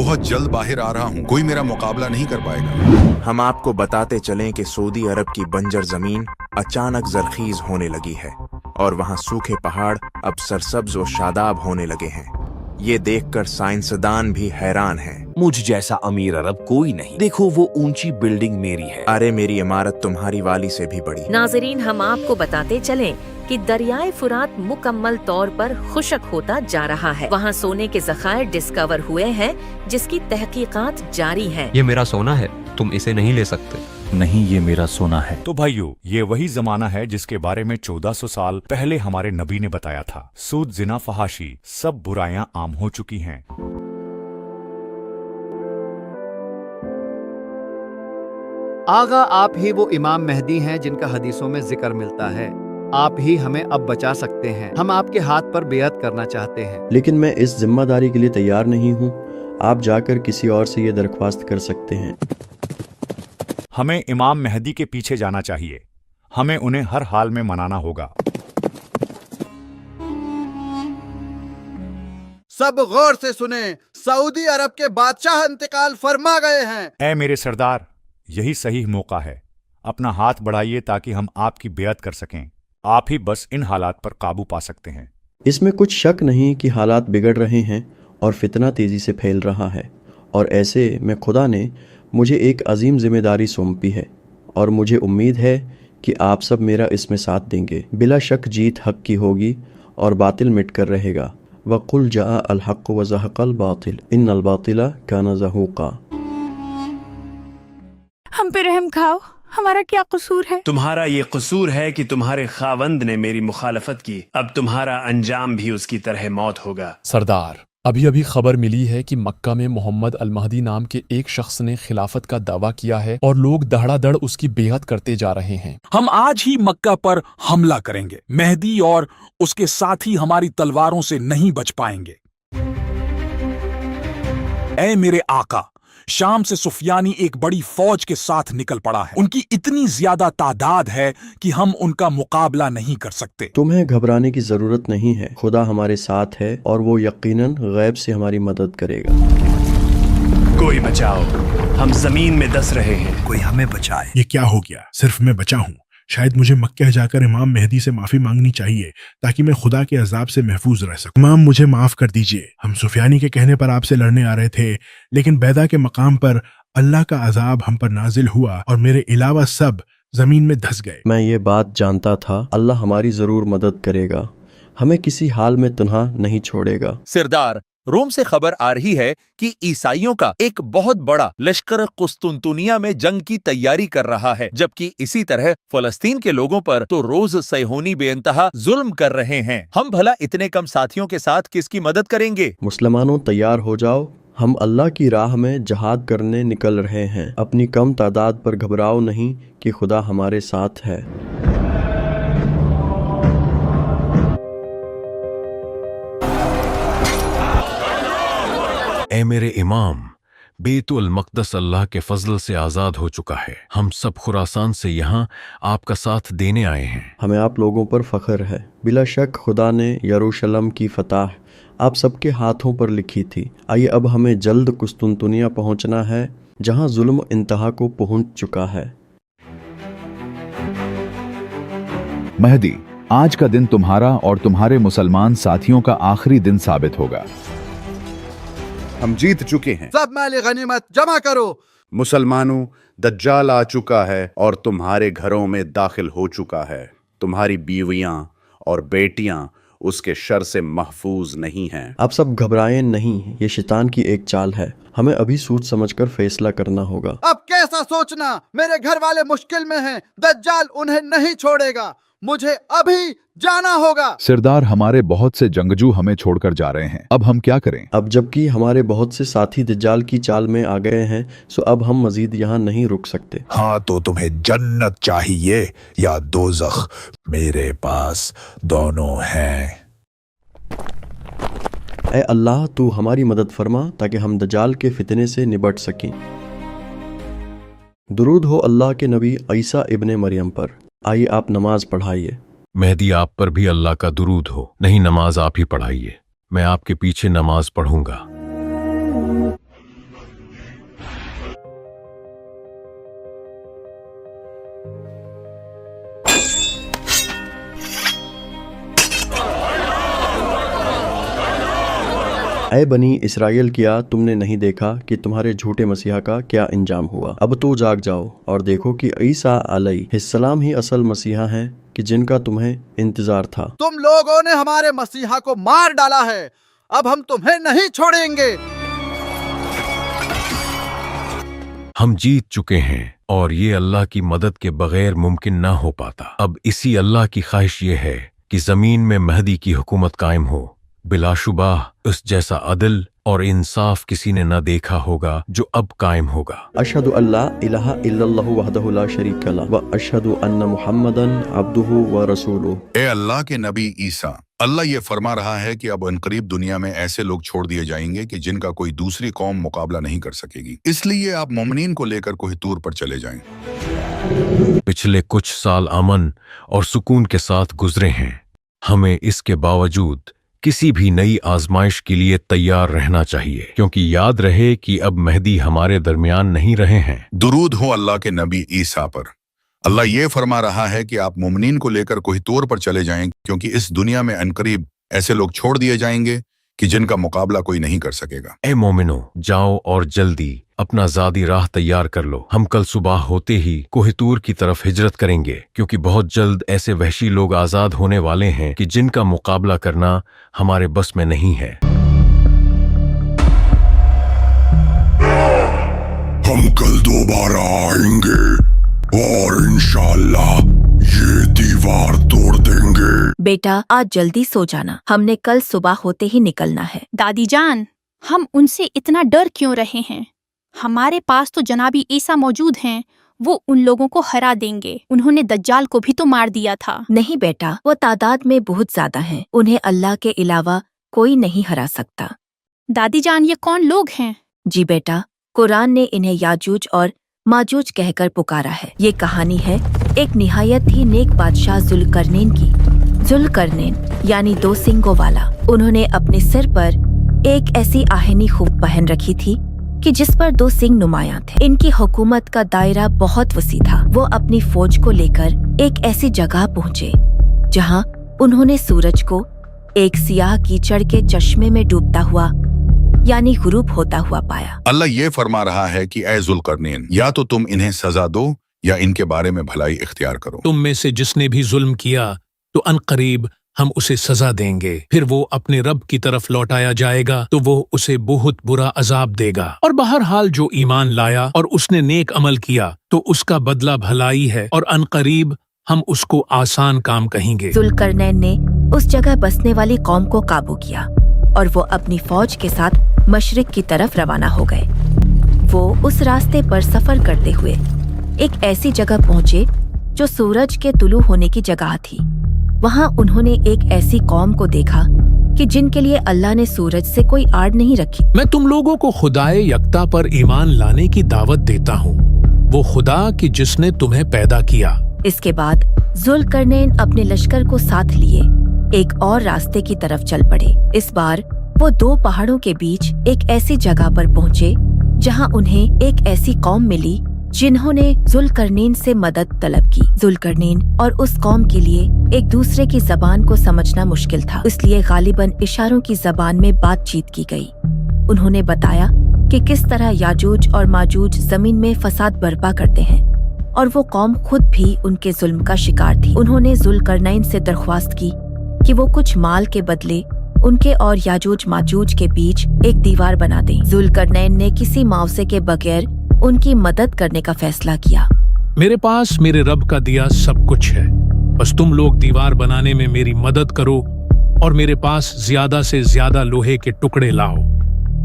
बहुत जल्द बाहर आ रहा हूँ, कोई मेरा मुकाबला नहीं कर पाएगा। हम आपको बताते चलें कि सऊदी अरब की बंजर जमीन अचानक जरखीज होने लगी है और वहाँ सूखे पहाड़ अब सरसब्ज और शादाब होने लगे हैं। ये देखकर साइंसदान भी हैरान हैं। मुझ जैसा अमीर अरब कोई नहीं। देखो वो ऊंची बिल्डिंग मेरी है। अरे मेरी इमारत तुम्हारी वाली से भी बड़ी। नाजरीन, हम आपको बताते चलें कि दरियाए फुरात मुकम्मल तौर पर खुशक होता जा रहा है। वहाँ सोने के ज़खायर डिस्कवर हुए हैं जिसकी तहकीकात जारी हैं। ये मेरा सोना है, तुम इसे नहीं ले सकते। नहीं, ये मेरा सोना है। तो भाइयों, ये वही जमाना है जिसके बारे में 1400 साल पहले हमारे नबी ने बताया था। सूद, जिना, फहाशी, सब बुराइयां आम हो चुकी हैं। आगा, आप ही वो इमाम मेहदी हैं जिनका हदीसों में जिक्र मिलता है। आप ही हमें अब बचा सकते हैं। हम आपके हाथ पर बेअत करना चाहते हैं। लेकिन मैं इस जिम्मेदारी के लिए तैयार नहीं हूँ। आप जाकर किसी और से ये दरख्वास्त कर सकते हैं। हमें इमाम मेहदी के पीछे जाना चाहिए। हमें उन्हें हर हाल में मनाना होगा। सब गौर से सुने, सऊदी अरब के बादशाह इंतकाल फरमा गए हैं। ऐ मेरे सरदार, यही सही मौका है। अपना हाथ बढ़ाइए ताकि हम आपकी बेअत कर सकें। आप ही बस इन हालात पर काबू पा सकते हैं। इसमें कुछ शक नहीं कि हालात बिगड़ रहे हैं और फितना तेजी से फैल रहा है, और ऐसे में खुदा ने मुझे एक अजीम जिम्मेदारी सौंपी है और मुझे उम्मीद है कि आप सब मेरा इसमें साथ देंगे। बिला शक जीत हक की होगी और बातिल मिट कर रहेगा। वक़ुल जाअ अल हक़्क़ु व ज़हक़ल बातिल इन्नल बातिला काना ज़हूक़ा। हम पे रहम खाओ, हमारा क्या कसूर है? तुम्हारा ये कसूर है कि तुम्हारे खावंद ने मेरी मुखालफत की। अब तुम्हारा अंजाम भी उसकी तरह मौत होगा। सरदार, अभी अभी खबर मिली है कि मक्का में मोहम्मद अल महदी नाम के एक शख्स ने खिलाफत का दावा किया है और लोग दहड़ादड़ उसकी बेअत करते जा रहे हैं। हम आज ही मक्का पर हमला करेंगे। मेहदी और उसके साथी हमारी तलवारों से नहीं बच पाएंगे। ऐ मेरे आका, शाम से सुफियानी एक बड़ी फौज के साथ निकल पड़ा है। उनकी इतनी ज्यादा तादाद है कि हम उनका मुकाबला नहीं कर सकते। तुम्हें घबराने की जरूरत नहीं है। खुदा हमारे साथ है और वो यकीनन गैब से हमारी मदद करेगा। कोई बचाओ, हम जमीन में दस रहे हैं। कोई हमें बचाए। ये क्या हो गया? सिर्फ मैं बचा हूँ। शायद मुझे मक्का जाकर इमाम मेहदी से माफी मांगनी चाहिए ताकि मैं खुदा के अजाब से महफूज रह सकूं। इमाम, मुझे माफ कर दीजिए। हम सुफियानी के कहने पर आपसे लड़ने आ रहे थे, लेकिन बैदा के मकाम पर अल्लाह का अजाब हम पर नाजिल हुआ और मेरे अलावा सब जमीन में धंस गए। मैं ये बात जानता था। अल्लाह हमारी जरूर मदद करेगा, हमें किसी हाल में तन्हा नहीं छोड़ेगा। सरदार, रोम से खबर आ रही है कि ईसाइयों का एक बहुत बड़ा लश्कर कुस्तुनतुनिया में जंग की तैयारी कर रहा है, जबकि इसी तरह फलस्तीन के लोगों पर तो रोज सैहोनी बेइंतहा जुल्म कर रहे हैं। हम भला इतने कम साथियों के साथ किसकी मदद करेंगे? मुसलमानों, तैयार हो जाओ। हम अल्लाह की राह में जहाद करने निकल रहे हैं। अपनी कम तादाद पर घबराओ नहीं कि खुदा हमारे साथ है। ऐ मेरे इमाम, बेतुल मक़दस अल्लाह के फजल से आज़ाद हो चुका है। हम सब खुरासान से यहाँ आपका साथ देने आए हैं। हमें आप लोगों पर फ़ख्र है। बिला शक खुदा ने यरूशलेम की फतह आप सबके हाथों पर लिखी थी। आइए अब हमें जल्द कुस्तुनतुनिया पहुँचना है, जहाँ जुल्म इंतहा को पहुँच चुका है। मेहदी, आज का दिन तुम्हारा और तुम्हारे मुसलमान साथियों का आखिरी दिन साबित होगा। हम जीत चुके हैं। सब माल गनीमत जमा करो। मुसलमानों, दज्जाल आ चुका है और तुम्हारे घरों में दाखिल हो चुका है। तुम्हारी बीवियां और बेटियां उसके शर से महफूज नहीं हैं। आप सब घबराएं नहीं, ये शैतान की एक चाल है। हमें अभी सोच समझकर फैसला करना होगा। अब कैसा सोचना? मेरे घर वाले मुश्किल में हैं। दज्जाल उन्हें नहीं छोड़ेगा। मुझे अभी जाना होगा। सरदार, हमारे बहुत से जंगजू हमें छोड़कर जा रहे हैं। अब हम क्या करें? अब जबकि हमारे बहुत से साथी दज्जाल की चाल में आ गए हैं, सो अब हम मजीद यहाँ नहीं रुक सकते। हाँ, तो तुम्हें जन्नत चाहिए या दोज़ख? मेरे पास दोनों हैं। ऐ अल्लाह, तू हमारी मदद फरमा ताकि हम दज्जाल के फितने से निबट सकें। दुरूद हो अल्लाह के नबी ईसा इब्ने मरियम पर। आइए आप नमाज पढ़ाइए। मेहदी, आप पर भी अल्लाह का दुरूद हो। नहीं, नमाज आप ही पढ़ाइए। मैं आपके पीछे नमाज पढ़ूंगा। اے بنی اسرائیل، کیا تم نے نہیں دیکھا کہ تمہارے جھوٹے مسیحا کا کیا انجام ہوا؟ اب تو جاگ جاؤ اور دیکھو کہ عیسیٰ علیہ السلام ہی اصل مسیحا ہیں کہ جن کا تمہیں انتظار تھا۔ تم لوگوں نے ہمارے مسیحا کو مار ڈالا ہے، اب ہم تمہیں نہیں چھوڑیں گے۔ ہم جیت چکے ہیں اور یہ اللہ کی مدد کے بغیر ممکن نہ ہو پاتا۔ اب اسی اللہ کی خواہش یہ ہے کہ زمین میں مہدی کی حکومت قائم ہو۔ بلا شبہ اس جیسا عدل اور انصاف کسی نے نہ دیکھا ہوگا جو اب قائم ہوگا۔ اشہد ان لا الہ الا اللہ وحدہ لا شریک لہ واشہد ان محمدا عبدہ ورسولہ۔ اے اللہ کے نبی عیسیٰ، اللہ یہ فرما رہا ہے کہ اب عنقریب دنیا میں ایسے لوگ چھوڑ دیے جائیں گے کہ جن کا کوئی دوسری قوم مقابلہ نہیں کر سکے گی، اس لیے آپ مومنین کو لے کر کوہ طور پر چلے جائیں۔ پچھلے کچھ سال امن اور سکون کے ساتھ گزرے ہیں، ہمیں اس کے باوجود کسی بھی نئی آزمائش کے لیے تیار رہنا چاہیے، کیونکہ یاد رہے کہ اب مہدی ہمارے درمیان نہیں رہے ہیں۔ درود ہو اللہ کے نبی عیسیٰ پر۔ اللہ یہ فرما رہا ہے کہ آپ مومنین کو لے کر کوہ طور پر چلے جائیں، کیونکہ اس دنیا میں عنقریب ایسے لوگ چھوڑ دیے جائیں گے کہ جن کا مقابلہ کوئی نہیں کر سکے گا۔ اے مومنو، جاؤ اور جلدی اپنا ذاتی راہ تیار کر لو۔ ہم کل صبح ہوتے ہی کوہ طور کی طرف ہجرت کریں گے، کیونکہ بہت جلد ایسے وحشی لوگ آزاد ہونے والے ہیں کہ جن کا مقابلہ کرنا ہمارے بس میں نہیں ہے۔ ہم کل دوبارہ آئیں گے اور انشاءاللہ یہ دیوار توڑ دیں گے۔ بیٹا آج جلدی سو جانا، ہم نے کل صبح ہوتے ہی نکلنا ہے۔ دادی جان، ہم ان سے اتنا ڈر کیوں رہے ہیں؟ ہمارے پاس تو جنابی عیسیٰ موجود ہیں، وہ ان لوگوں کو ہرا دیں گے۔ انہوں نے دجال کو بھی تو مار دیا تھا۔ نہیں بیٹا، وہ تعداد میں بہت زیادہ ہیں، انہیں اللہ کے علاوہ کوئی نہیں ہرا سکتا۔ دادی جان، یہ کون لوگ ہیں؟ جی بیٹا، قرآن نے انہیں یاجوج اور ماجوج کہہ کر پکارا ہے۔ یہ کہانی ہے ایک نہایت ہی نیک بادشاہ ذوالقرنین کی۔ ذوالقرنین یعنی دو سنگوں والا۔ انہوں نے اپنے سر پر ایک ایسی آہنی خوب پہن رکھی تھی کہ جس پر دو سنگ نمایاں تھے۔ ان کی حکومت کا دائرہ بہت وسیع تھا۔ وہ اپنی فوج کو لے کر ایک ایسی جگہ پہنچے جہاں انہوں نے سورج کو ایک سیاہ کیچڑ کے چشمے میں ڈوبتا ہوا یعنی غروب ہوتا ہوا پایا۔ اللہ یہ فرما رہا ہے کہ اے ذوالقرنین، یا تو تم انہیں سزا دو یا ان کے بارے میں بھلائی اختیار کرو۔ تم میں سے جس نے بھی ظلم کیا تو عنقریب ہم اسے سزا دیں گے، پھر وہ اپنے رب کی طرف لوٹایا جائے گا تو وہ اسے بہت برا عذاب دے گا۔ اور بہرحال جو ایمان لایا اور اس نے نیک عمل کیا تو اس کا بدلہ بھلائی ہے، اور عنقریب ہم اس کو آسان کام کہیں گے۔ ذوالقرنین نے اس جگہ بسنے والی قوم کو قابو کیا اور وہ اپنی فوج کے ساتھ مشرق کی طرف روانہ ہو گئے۔ وہ اس راستے پر سفر کرتے ہوئے ایک ایسی جگہ پہنچے جو سورج کے طلوع ہونے کی جگہ تھی۔ وہاں انہوں نے ایک ایسی قوم کو دیکھا کہ جن کے لیے اللہ نے سورج سے کوئی آڑ نہیں رکھی۔ میں تم لوگوں کو خدائے یکتا پر ایمان لانے کی دعوت دیتا ہوں، وہ خدا کی جس نے تمہیں پیدا کیا۔ اس کے بعد ذوالقرنین اپنے لشکر کو ساتھ لیے ایک اور راستے کی طرف چل پڑے۔ اس بار وہ دو پہاڑوں کے بیچ ایک ایسی جگہ پر پہنچے جہاں انہیں ایک ایسی قوم ملی جنہوں نے ذوالقرنین سے مدد طلب کی۔ ذوالقرنین اور اس قوم کے لیے ایک دوسرے کی زبان کو سمجھنا مشکل تھا، اس لیے غالباً اشاروں کی زبان میں بات چیت کی گئی۔ انہوں نے بتایا کہ کس طرح یاجوج اور ماجوج زمین میں فساد برپا کرتے ہیں، اور وہ قوم خود بھی ان کے ظلم کا شکار تھی۔ انہوں نے ذوالقرنین سے درخواست کی کہ وہ کچھ مال کے بدلے ان کے اور یاجوج ماجوج کے بیچ ایک دیوار بنا دیں۔ ذوالقرنین نے کسی معاوضے کے بغیر ان کی مدد کرنے کا فیصلہ کیا۔ میرے پاس میرے رب کا دیا سب کچھ ہے، بس تم لوگ دیوار بنانے میں میری مدد کرو اور میرے پاس زیادہ سے زیادہ لوہے کے ٹکڑے لاؤ۔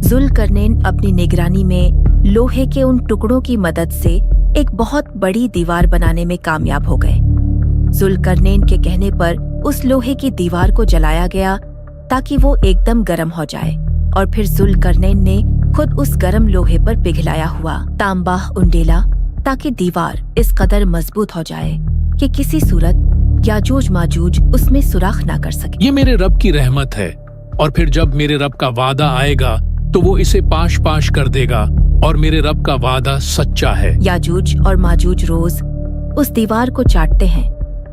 ذوالقرنین اپنی نگرانی میں لوہے کے ان ٹکڑوں کی مدد سے ایک بہت بڑی دیوار بنانے میں کامیاب ہو گئے۔ ذوالقرنین کے کہنے پر اس لوہے کی دیوار کو جلایا گیا تاکہ وہ ایک دم گرم ہو جائے، اور پھر ذوالقرنین نے خود اس گرم لوہے پر پگھلایا ہوا تانبا انڈیلا تاکہ دیوار اس قدر مضبوط ہو جائے کہ کسی صورت یاجوج ماجوج اس میں سوراخ نہ کر سکے۔ یہ میرے رب کی رحمت ہے، اور پھر جب میرے رب کا وعدہ آئے گا تو وہ اسے پاش پاش کر دے گا، اور میرے رب کا وعدہ سچا ہے۔ یاجوج اور ماجوج روز اس دیوار کو چاٹتے ہیں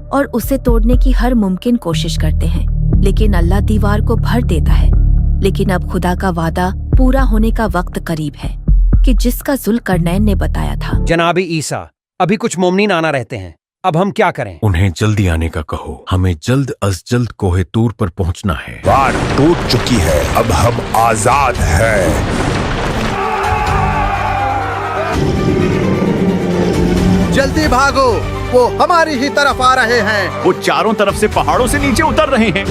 اور اسے توڑنے کی ہر ممکن کوشش کرتے ہیں، لیکن اللہ دیوار کو بھر دیتا ہے लेकिन अब खुदा का वादा पूरा होने का वक्त करीब है कि जिसका जुल्करनैन ने बताया था। जनाबी ईसा, अभी कुछ मोमनीन आना रहते हैं, अब हम क्या करें? उन्हें जल्दी आने का कहो, हमें जल्द अज जल्द कोहे तूर पर पहुंचना है। बात टूट चुकी है, अब हम आजाद हैं। जल्दी भागो, वो हमारी ही तरफ आ रहे हैं। वो चारों तरफ से पहाड़ों से नीचे उतर रहे हैं।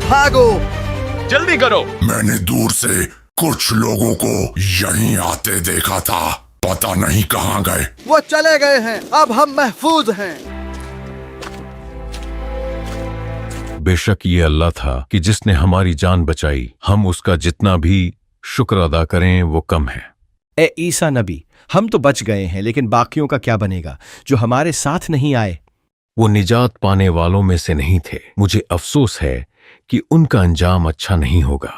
भागो, जल्दी करो। मैंने दूर से कुछ लोगों को यहीं आते देखा था, पता नहीं कहाँ गए। वो चले गए हैं, अब हम महफूज हैं। बेशक ये अल्लाह था कि जिसने हमारी जान बचाई, हम उसका जितना भी शुक्र अदा करें वो कम है। ए ईसा नबी, हम तो बच गए हैं, लेकिन बाकियों का क्या बनेगा जो हमारे साथ नहीं आए? वो निजात पाने वालों में से नहीं थे। मुझे अफसोस है कि उनका अंजाम अच्छा नहीं होगा।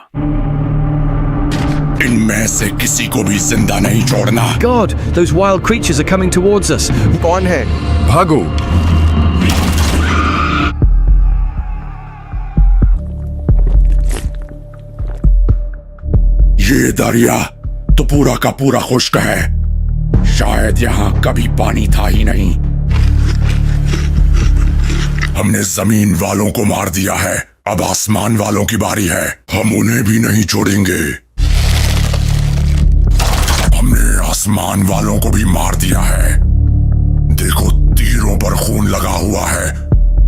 इनमें से किसी को भी जिंदा नहीं छोड़ना। God, those wild creatures are coming towards us. कौन है? भागो। ये दरिया तो पूरा का पूरा खुश्क है, शायद यहाँ कभी पानी था ही नहीं। हमने जमीन वालों को मार दिया है, अब आसमान वालों की बारी है। हम उन्हें भी नहीं छोड़ेंगे। हमने आसमान वालों को भी मार दिया है। देखो, तीरों पर खून लगा हुआ है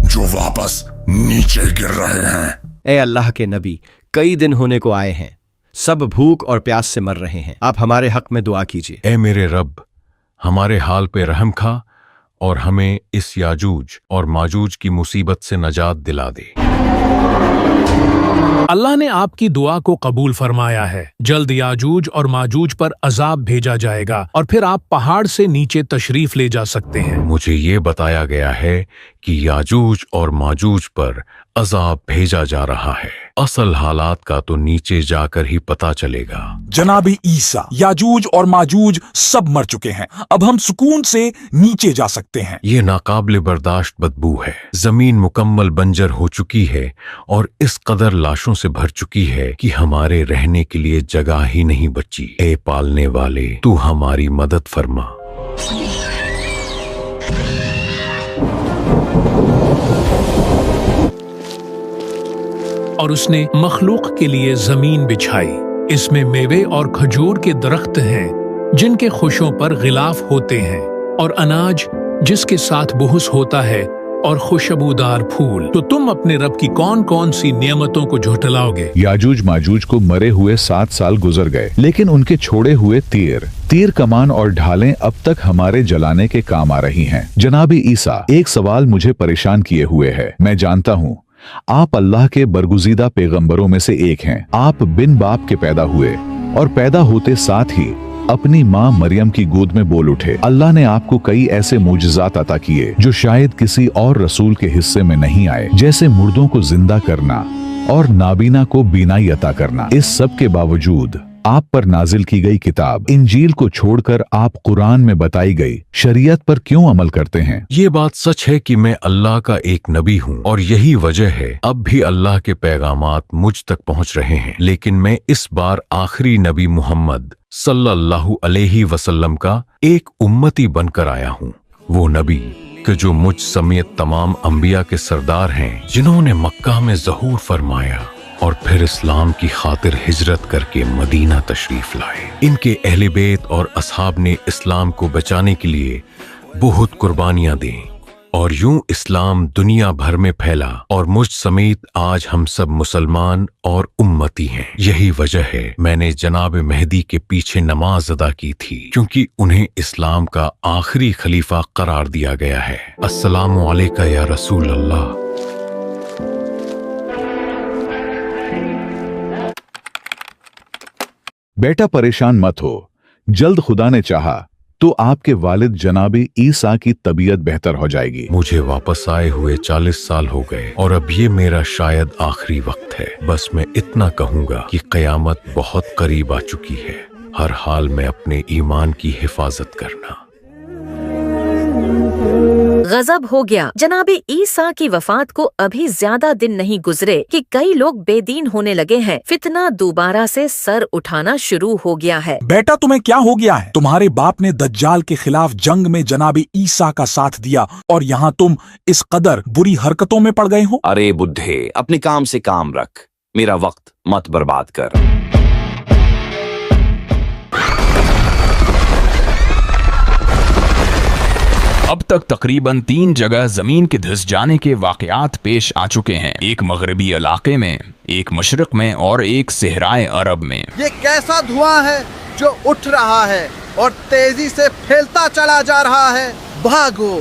जो वापस नीचे गिर रहे हैं। ए अल्लाह के नबी, कई दिन होने को आए हैं, सब भूख और प्यास से मर रहे हैं, आप हमारे हक में दुआ कीजिए। ए मेरे रब, हमारे हाल पे रहम खा और हमें इस याजूज और माजूज की मुसीबत से नजात दिला दे। अल्लाह ने आपकी दुआ को कबूल फरमाया है। जल्द याजूज और माजूज पर अजाब भेजा जाएगा और फिर आप पहाड़ से नीचे तशरीफ ले जा सकते हैं। मुझे ये बताया गया है कि याजूज और माजूज पर अजाब भेजा जा रहा है। असल हालात का तो नीचे जाकर ही पता चलेगा। जनाबी ईसा, याजूज और माजूज सब मर चुके हैं, अब हम सुकून से नीचे जा सकते हैं। ये नाकाबिले बर्दाश्त बदबू है। जमीन मुकम्मल बंजर हो चुकी है और इस कदर लाशों से भर चुकी है कि हमारे रहने के लिए जगह ही नहीं बची। ए पालने वाले, तू हमारी मदद फरमा। और उसने मखलूक के लिए जमीन बिछाई, इसमें मेवे और खजूर के दरख्त हैं जिनके खुशों पर गिलाफ होते हैं, और अनाज जिसके साथ बुहुस होता है, और खुशबूदार फूल। तो तुम अपने रब की कौन कौन सी नियमतों को झुठलाओगे? याजूज माजूज को मरे हुए 7 साल गुजर गए, लेकिन उनके छोड़े हुए तीर कमान और ढालें अब तक हमारे जलाने के काम आ रही हैं। जनाबी ईसा, एक सवाल मुझे परेशान किए हुए है। मैं जानता हूँ आप अल्लाह के बरगुजीदा पैगंबरों में से एक हैं। आप बिन बाप के पैदा हुए और पैदा होते साथ ही अपनी माँ मरियम की गोद में बोल उठे। अल्लाह ने आपको कई ऐसे मुजज़ात अता किए जो शायद किसी और रसूल के हिस्से में नहीं आए, जैसे मुर्दों को जिंदा करना और नाबीना को बीनाई अता करना। इस सब के बावजूद आप पर नाजिल की गई किताब इंजील को छोड़कर आप कुरान में बताई गई शरीयत पर क्यों अमल करते हैं? ये बात सच है कि मैं अल्लाह का एक नबी हूँ और यही वजह है अब भी अल्लाह के पैगामात मुझ तक पहुँच रहे हैं। लेकिन मैं इस बार आखिरी नबी मोहम्मद सल्लल्लाहु अलैहि वसल्लम का एक उम्मती बनकर आया हूँ। वो नबी कि जो मुझ समेत तमाम अंबिया के सरदार हैं, जिन्होंने मक्का में ज़हूर फरमाया और फिर इस्लाम की खातिर हिजरत करके मदीना तशरीफ लाए। इनके अहले बैत और असहाब ने इस्लाम को बचाने के लिए बहुत कुर्बानियां दी और यूं इस्लाम दुनिया भर में फैला और मुझ समेत आज हम सब मुसलमान और उम्मती हैं। यही वजह है मैंने जनाब मेहदी के पीछे नमाज अदा की थी, क्योंकि उन्हें इस्लाम का आखिरी खलीफा करार दिया गया है। अस्सलामु अलैका या रसूल अल्लाह। बेटा परेशान मत हो, जल्द खुदा ने चाहा तो आपके वालिद जनाबी ईसा की तबीयत बेहतर हो जाएगी। मुझे वापस आए हुए 40 साल हो गए और अब ये मेरा शायद आखिरी वक्त है। बस मैं इतना कहूंगा कि कयामत बहुत करीब आ चुकी है। हर हाल में अपने ईमान की हिफाजत करना। गजब हो गया। जनाबे ईसा की वफात को अभी ज्यादा दिन नहीं गुजरे कि कई लोग बेदीन होने लगे हैं। फितना दोबारा से सर उठाना शुरू हो गया है। बेटा तुम्हें क्या हो गया है? तुम्हारे बाप ने दज्जाल के खिलाफ जंग में जनाबे ईसा का साथ दिया और यहाँ तुम इस कदर बुरी हरकतों में पड़ गए हो। अरे बुद्धे, अपने काम से काम रख, मेरा वक्त मत बर्बाद कर। अब तक तकरीबन 3 जगह जमीन के धंस जाने के वाकयात पेश आ चुके हैं, एक मगरबी इलाके में, एक मशरक में और एक सहराए अरब में। ये कैसा धुआं है जो उठ रहा है और तेजी से फैलता चला जा रहा है? भागो।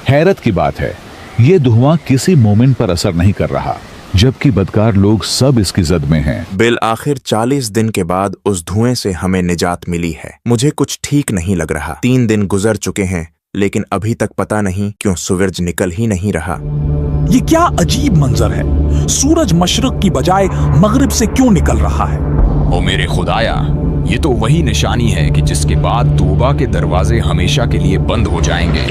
हैरत की बात है, ये धुआं किसी मोमिन पर असर नहीं कर रहा, जबकि बदकार लोग सब इसकी जद में हैं। बिल आखिर 40 दिन के बाद उस धुएं से हमें निजात मिली है। मुझे कुछ ठीक नहीं लग रहा। 3 दिन गुजर चुके हैं लेकिन अभी तक पता नहीं क्यों सूरज निकल ही नहीं रहा। ये क्या अजीब मंजर है? सूरज मशरक की बजाय मगरिब से क्यों निकल रहा है? ओ मेरे खुदाया, ये तो वही निशानी है कि जिसके बाद तौबा के दरवाजे हमेशा के लिए बंद हो जाएंगे।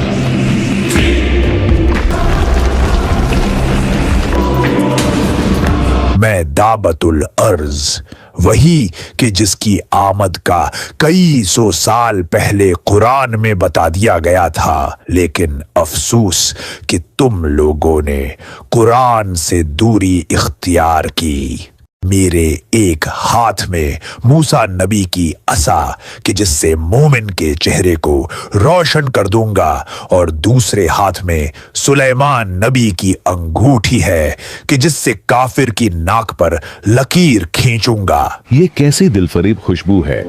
मैं दाबतुल अर्ज, वही कि जिसकी आमद का कई सौ साल पहले कुरान में बता दिया गया था, लेकिन अफसोस कि तुम लोगों ने कुरान से दूरी इख्तियार की। मेरे एक हाथ में मूसा नबी की असा कि जिससे मोमिन के चेहरे को रोशन कर दूंगा, और दूसरे हाथ में सुलेमान नबी की अंगूठी है कि जिससे काफिर की नाक पर लकीर खींचूंगा। ये कैसी दिलफरीब खुशबू है।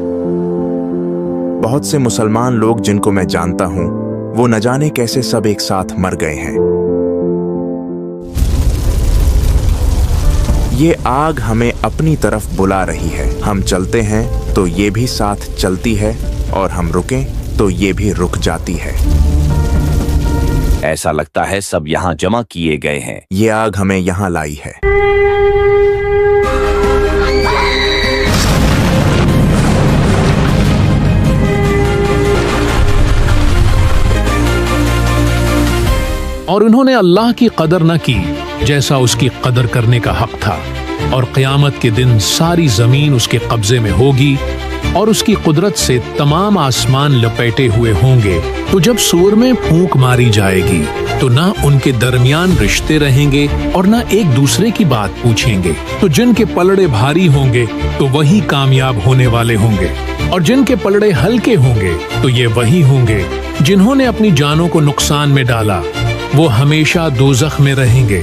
बहुत से मुसलमान लोग जिनको मैं जानता हूँ, वो न जाने कैसे सब एक साथ मर गए हैं। ये आग हमें अपनी तरफ बुला रही है। हम चलते हैं तो ये भी साथ चलती है, और हम रुकें तो ये भी रुक जाती है। ऐसा लगता है सब यहाँ जमा किए गए हैं। ये आग हमें यहाँ लाई है। और उन्होंने अल्लाह की कदर न की जैसा उसकी कदर करने का हक था, और क़यामत के दिन सारी जमीन उसके कब्जे में होगी और उसकी कुदरत से तमाम आसमान लपेटे हुए होंगे। तो जब सूर में फूंक मारी जाएगी तो ना उनके दरमियान रिश्ते रहेंगे और ना एक दूसरे की बात पूछेंगे। तो जिनके पलड़े भारी होंगे तो वही कामयाब होने वाले होंगे, और जिनके पलड़े हल्के होंगे तो ये वही होंगे जिन्होंने अपनी जानों को नुकसान में डाला। वो हमेशा दोज़ख में रहेंगे।